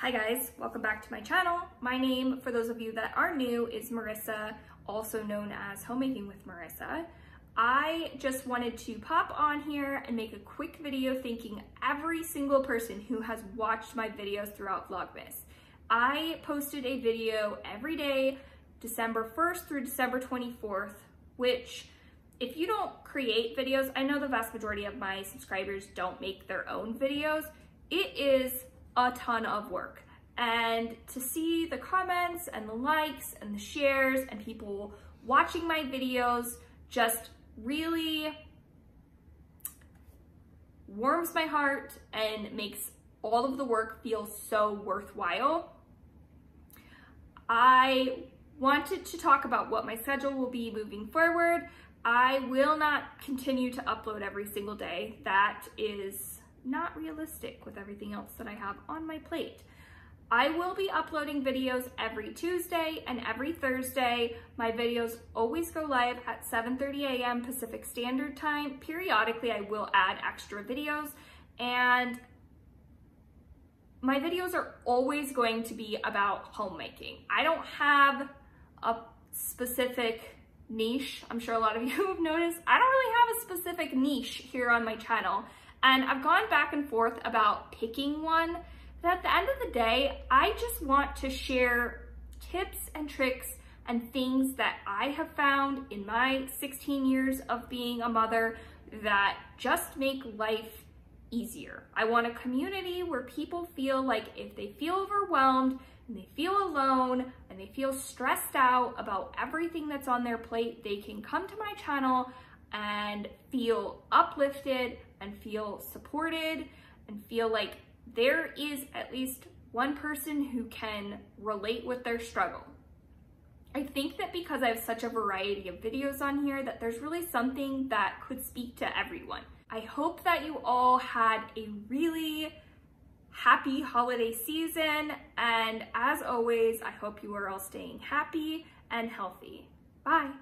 Hi guys, welcome back to my channel. My name, for those of you that are new, is Marissa, also known as Homemaking with Marissa. I just wanted to pop on here and make a quick video thanking every single person who has watched my videos throughout Vlogmas. I posted a video every day, December 1st through December 24th, which if you don't create videos, I know the vast majority of my subscribers don't make their own videos. It is a ton of work, and to see the comments and the likes and the shares and people watching my videos just really warms my heart and makes all of the work feel so worthwhile. I wanted to talk about what my schedule will be moving forward. I will not continue to upload every single day. That is not realistic with everything else that I have on my plate. I will be uploading videos every Tuesday and every Thursday. My videos always go live at 7:30 a.m. Pacific Standard Time. Periodically, I will add extra videos, and my videos are always going to be about homemaking. I don't have a specific niche. I'm sure a lot of you have noticed. I don't really have a specific niche here on my channel. And I've gone back and forth about picking one, but at the end of the day, I just want to share tips and tricks and things that I have found in my 16 years of being a mother that just make life easier. I want a community where people feel like if they feel overwhelmed and they feel alone and they feel stressed out about everything that's on their plate, they can come to my channel and feel uplifted and feel supported and feel like there is at least one person who can relate with their struggle. I think that because I have such a variety of videos on here that there's really something that could speak to everyone. I hope that you all had a really happy holiday season, and as always, I hope you are all staying happy and healthy. Bye.